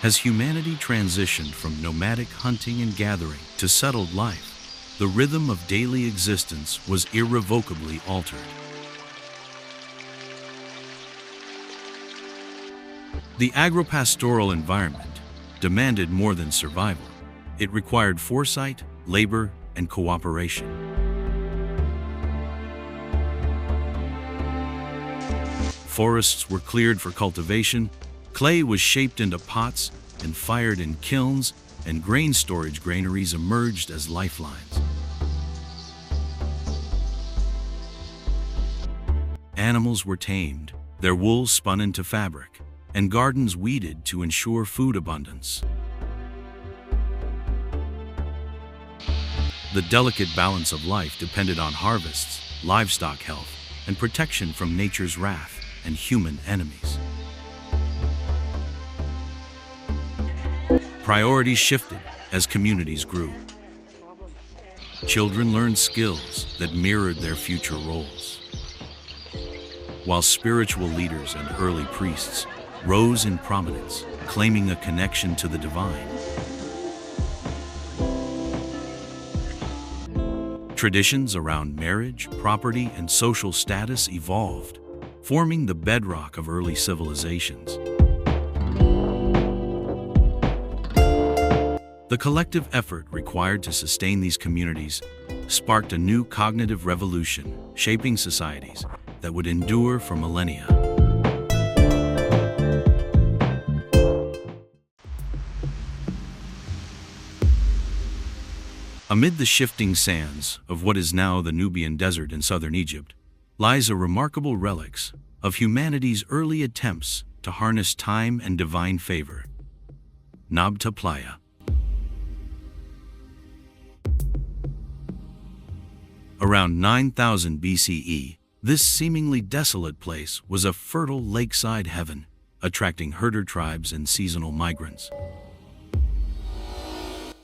As humanity transitioned from nomadic hunting and gathering to settled life, the rhythm of daily existence was irrevocably altered. The agro-pastoral environment demanded more than survival. It required foresight, labor, and cooperation. Forests were cleared for cultivation, clay was shaped into pots and fired in kilns, and grain storage granaries emerged as lifelines. Animals were tamed, their wool spun into fabric, and gardens weeded to ensure food abundance. The delicate balance of life depended on harvests, livestock health, and protection from nature's wrath and human enemies. Priorities shifted as communities grew. Children learned skills that mirrored their future roles, while spiritual leaders and early priests rose in prominence, claiming a connection to the divine. Traditions around marriage, property, and social status evolved, forming the bedrock of early civilizations. The collective effort required to sustain these communities sparked a new cognitive revolution, shaping societies that would endure for millennia. Amid the shifting sands of what is now the Nubian Desert in southern Egypt lies a remarkable relics of humanity's early attempts to harness time and divine favor. Nabta Playa. Around 9000 BCE, this seemingly desolate place was a fertile lakeside heaven, attracting herder tribes and seasonal migrants.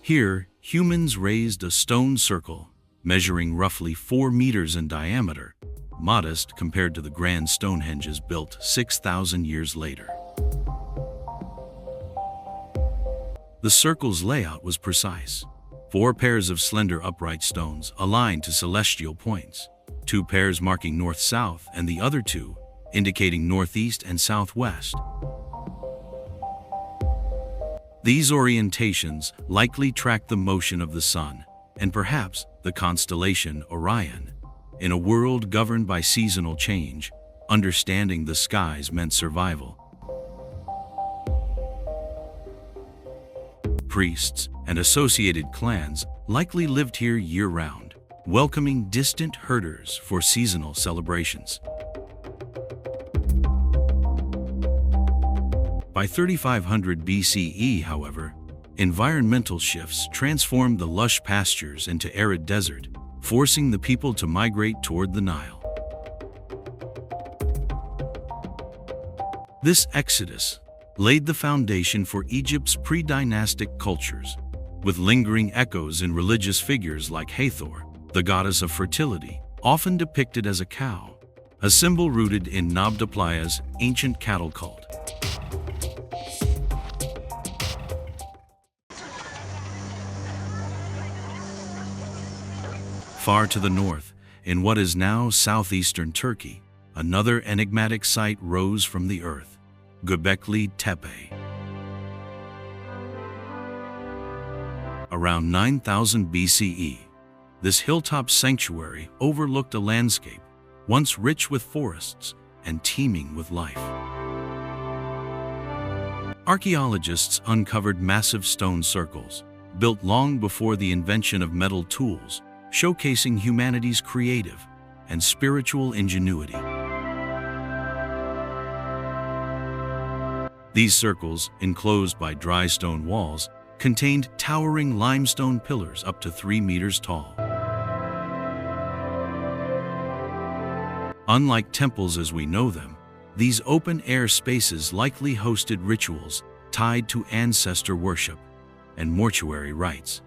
Here, humans raised a stone circle measuring roughly 4 meters in diameter, modest compared to the grand Stonehenges built 6,000 years later. The circle's layout was precise. 4 pairs of slender upright stones aligned to celestial points, 2 pairs marking north-south and the other 2 indicating northeast and southwest. These orientations likely tracked the motion of the sun and perhaps the constellation Orion. In a world governed by seasonal change, understanding the skies meant survival. Priests and associated clans likely lived here year-round, welcoming distant herders for seasonal celebrations. By 3500 BCE, however, environmental shifts transformed the lush pastures into arid desert, forcing the people to migrate toward the Nile. This exodus laid the foundation for Egypt's pre-dynastic cultures, with lingering echoes in religious figures like Hathor, the goddess of fertility, often depicted as a cow, a symbol rooted in Nabta Playa's ancient cattle cult. Far to the north, in what is now southeastern Turkey, another enigmatic site rose from the earth, Göbekli Tepe. Around 9000 BCE, this hilltop sanctuary overlooked a landscape once rich with forests and teeming with life. Archaeologists uncovered massive stone circles, built long before the invention of metal tools, showcasing humanity's creative and spiritual ingenuity. These circles, enclosed by dry stone walls, contained towering limestone pillars up to 3 meters tall. Unlike temples as we know them, these open-air spaces likely hosted rituals tied to ancestor worship and mortuary rites.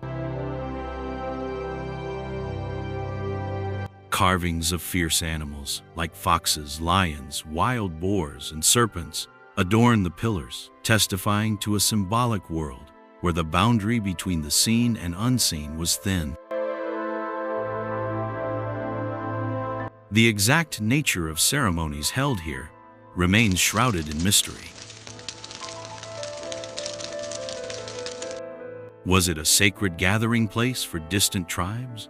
Carvings of fierce animals like foxes, lions, wild boars, and serpents adorn the pillars, testifying to a symbolic world where the boundary between the seen and unseen was thin. The exact nature of ceremonies held here remains shrouded in mystery. Was it a sacred gathering place for distant tribes?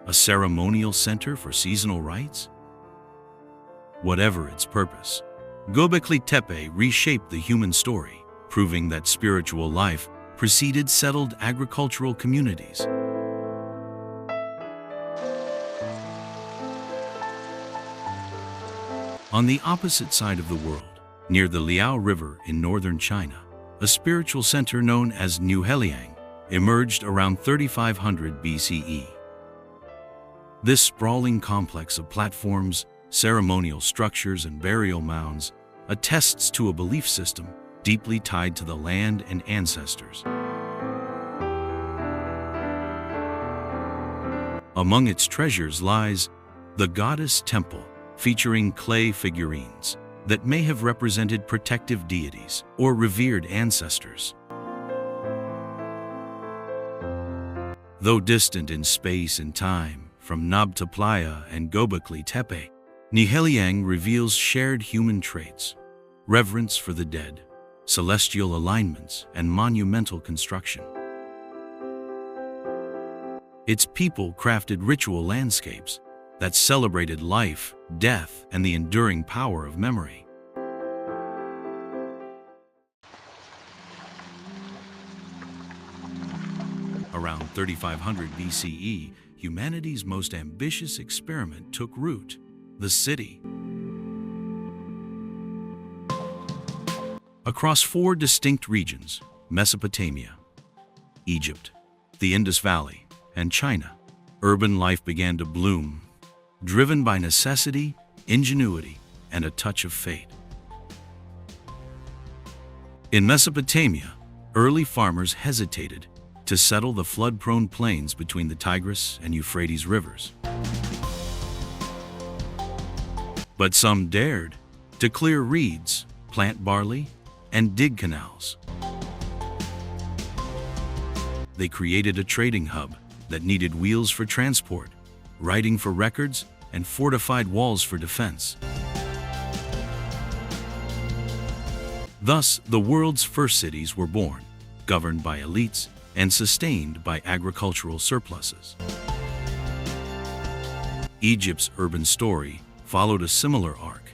A ceremonial center for seasonal rites? Whatever its purpose, Göbekli Tepe reshaped the human story, proving that spiritual life preceded settled agricultural communities. On the opposite side of the world, near the Liao River in northern China, a spiritual center known as Niuheliang emerged around 3500 BCE. This sprawling complex of platforms, ceremonial structures, and burial mounds attests to a belief system deeply tied to the land and ancestors. Among its treasures lies the Goddess Temple, featuring clay figurines that may have represented protective deities or revered ancestors. Though distant in space and time from Nabta Playa and Göbekli Tepe, Niuheliang reveals shared human traits: reverence for the dead, celestial alignments, and monumental construction. Its people crafted ritual landscapes that celebrated life, death, and the enduring power of memory. Around 3500 BCE, humanity's most ambitious experiment took root: the city. Across 4 distinct regions, Mesopotamia, Egypt, the Indus Valley, and China, urban life began to bloom, driven by necessity, ingenuity, and a touch of fate. In Mesopotamia, early farmers hesitated to settle the flood-prone plains between the Tigris and Euphrates rivers. But some dared to clear reeds, plant barley, and dig canals. They created a trading hub that needed wheels for transport, writing for records, and fortified walls for defense. Thus, the world's first cities were born, governed by elites and sustained by agricultural surpluses. Egypt's urban story followed a similar arc.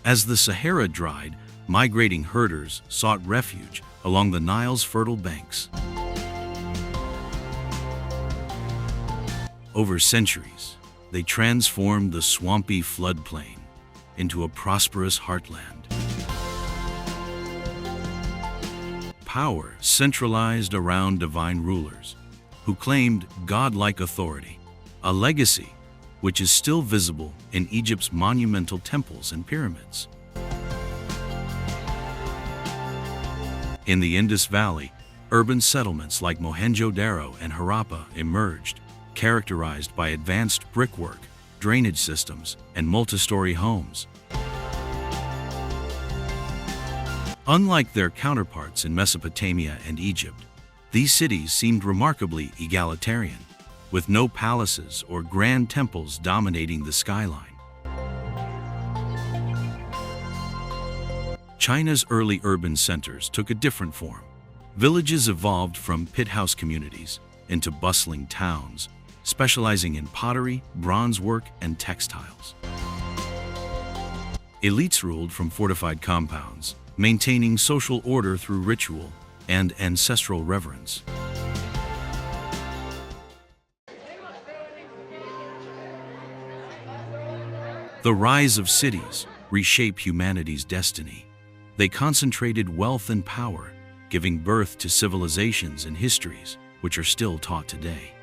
As the Sahara dried, migrating herders sought refuge along the Nile's fertile banks. Over centuries, they transformed the swampy floodplain into a prosperous heartland. Power centralized around divine rulers who claimed godlike authority, a legacy which is still visible in Egypt's monumental temples and pyramids. In the Indus Valley, urban settlements like Mohenjo-Daro and Harappa emerged, characterized by advanced brickwork, drainage systems, and multi-story homes. Unlike their counterparts in Mesopotamia and Egypt, these cities seemed remarkably egalitarian, with no palaces or grand temples dominating the skyline. China's early urban centers took a different form. Villages evolved from pit-house communities into bustling towns, specializing in pottery, bronze work, and textiles. Elites ruled from fortified compounds, maintaining social order through ritual and ancestral reverence. The rise of cities reshaped humanity's destiny. They concentrated wealth and power, giving birth to civilizations and histories which are still taught today.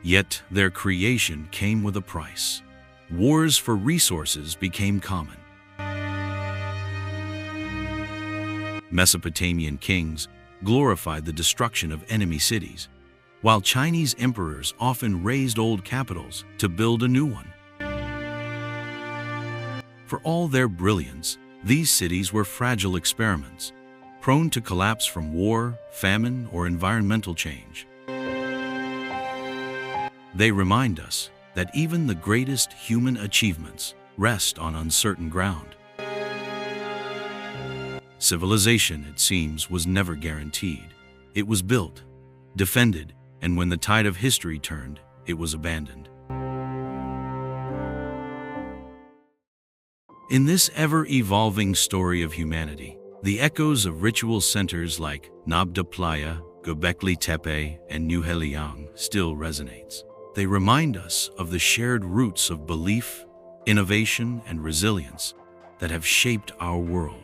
Yet their creation came with a price. Wars for resources became common. Mesopotamian kings glorified the destruction of enemy cities, while Chinese emperors often razed old capitals to build a new one. For all their brilliance, these cities were fragile experiments, prone to collapse from war, famine, or environmental change. They remind us that even the greatest human achievements rest on uncertain ground. Civilization, it seems, was never guaranteed. It was built, defended, and when the tide of history turned, it was abandoned. In this ever-evolving story of humanity, the echoes of ritual centers like Nabta Playa, Göbekli Tepe, and Niuheliang still resonates. They remind us of the shared roots of belief, innovation, and resilience that have shaped our world.